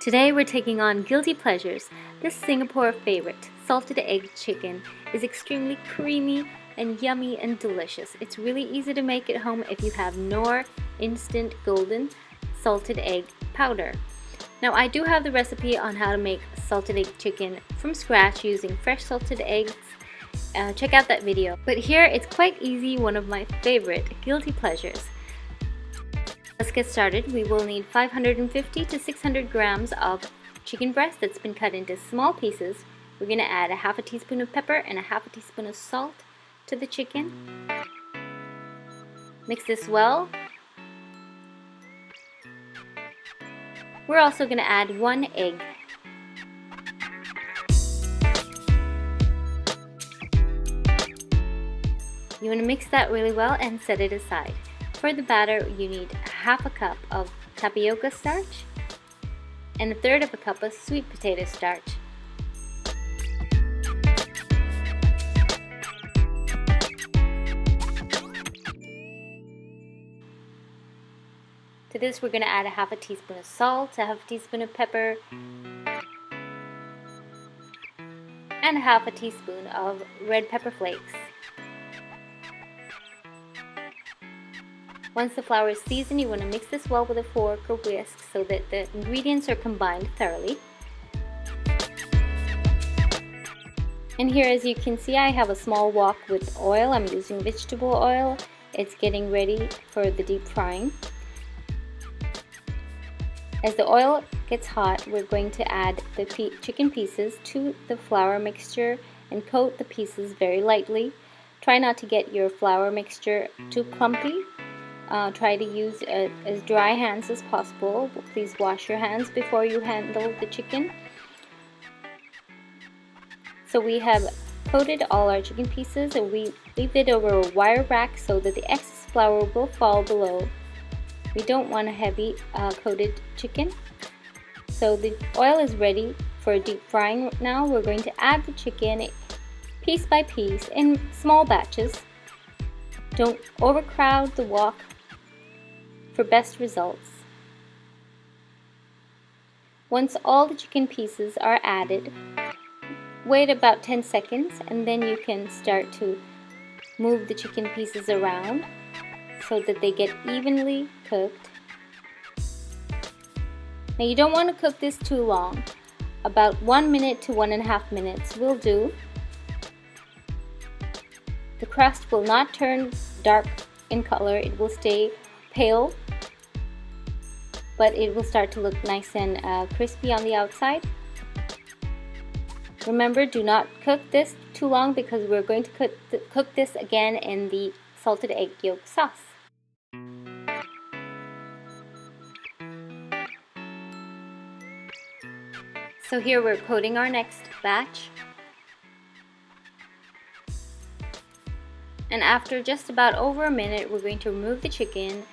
Today we're taking on guilty pleasures. This Singapore favorite, salted egg chicken, is extremely creamy and yummy and delicious. It's really easy to make at home if you have Knorr instant golden salted egg powder. Now I do have the recipe on how to make salted egg chicken from scratch using fresh salted eggs. Check out that video. But here it's quite easy, one of my favorite guilty pleasures. Let's get started. We will need 550 to 600 grams of chicken breast that's been cut into small pieces. We're going to add a half a teaspoon of pepper and a half a teaspoon of salt to the chicken. Mix this well. We're also going to add 1 egg. You want to mix that really well and set it aside. For the batter, you need half a cup of tapioca starch and a third of a cup of sweet potato starch. To this, we're going to add a half a teaspoon of salt, a half a teaspoon of pepper, and a half a teaspoon of red pepper flakes. Once the flour is seasoned, you want to mix this well with a fork or whisk so that the ingredients are combined thoroughly. And here, as you can see, I have a small wok with oil. I'm using vegetable oil. It's getting ready for the deep frying. As the oil gets hot, we're going to add the chicken pieces to the flour mixture and coat the pieces very lightly. Try not to get your flour mixture too clumpy. Try to use as dry hands as possible. Please wash your hands before you handle the chicken. So we have coated all our chicken pieces and we leave it over a wire rack so that the excess flour will fall below. We don't want a heavy coated chicken. So the oil is ready for deep frying. Now we're going to add the chicken piece by piece in small batches. Don't overcrowd the wok for best results. Once all the chicken pieces are added, wait about 10 seconds and then you can start to move the chicken pieces around so that they get evenly cooked. Now you don't want to cook this too long. About 1 minute to 1.5 minutes will do. The crust will not turn dark in color. It will stay pale, but it will start to look nice and crispy on the outside. Remember, do not cook this too long because we're going to cook this again in the salted egg yolk sauce. So here we're coating our next batch. And after just about over a minute, we're going to remove the chicken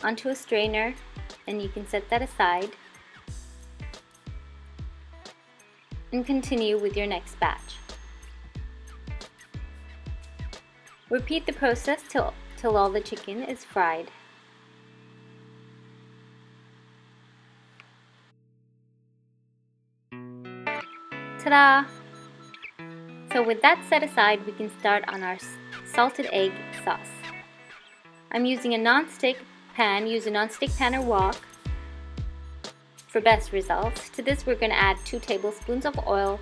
onto a strainer and you can set that aside and continue with your next batch. Repeat the process till all the chicken is fried. Ta-da! So with that set aside, we can start on our salted egg sauce. I'm using a non-stick pan. Use a non-stick pan or wok for best results. To this, we're going to add 2 tablespoons of oil.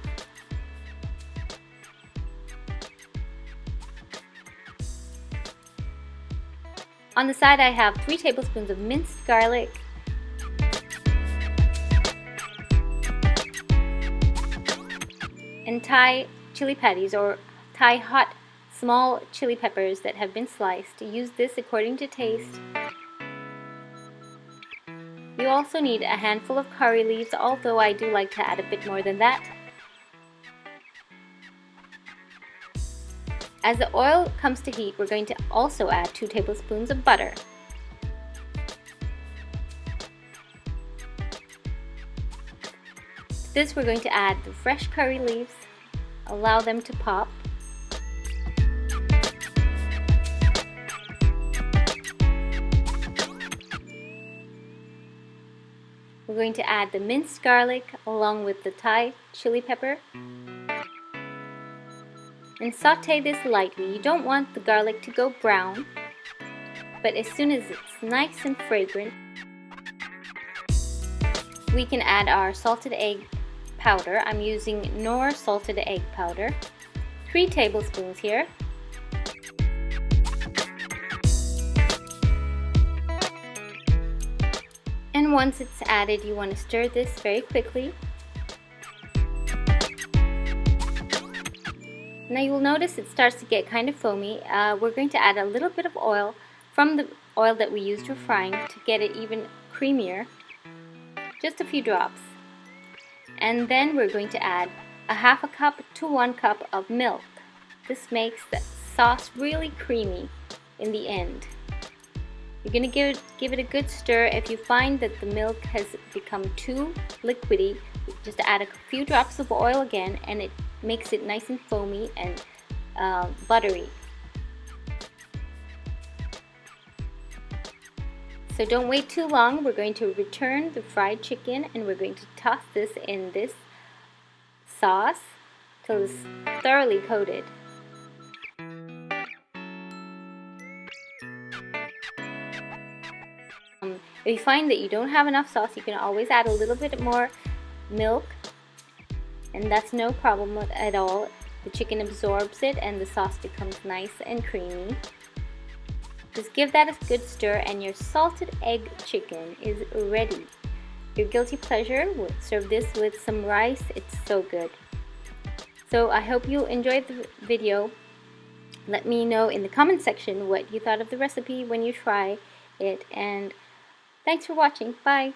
On the side, I have 3 tablespoons of minced garlic, and Thai chili patties or Thai hot small chili peppers that have been sliced. Use this according to taste. You also need a handful of curry leaves, although I do like to add a bit more than that. As the oil comes to heat, we're going to also add 2 tablespoons of butter. To this, we're going to add the fresh curry leaves. Allow them to pop. We're going to add the minced garlic along with the Thai chili pepper and saute this lightly. You don't want the garlic to go brown, but as soon as it's nice and fragrant, we can add our salted egg powder. I'm using Knorr salted egg powder, 3 tablespoons here. And once it's added, you want to stir this very quickly. Now you'll notice it starts to get kind of foamy. We're going to add a little bit of oil from the oil that we used for frying to get it even creamier. Just a few drops. And then we're going to add a half a cup to 1 cup of milk. This makes the sauce really creamy in the end. You're going to give it a good stir. If you find that the milk has become too liquidy, just add a few drops of oil again, and it makes it nice and foamy and buttery. So don't wait too long. We're going to return the fried chicken and we're going to toss this in this sauce till it's thoroughly coated. If you find that you don't have enough sauce, you can always add a little bit more milk, and that's no problem at all. The chicken absorbs it and the sauce becomes nice and creamy. Just give that a good stir and your salted egg chicken is ready. Your guilty pleasure, we'll serve this with some rice. It's so good. So I hope you enjoyed the video. Let me know in the comment section what you thought of the recipe when you try it, and thanks for watching. Bye.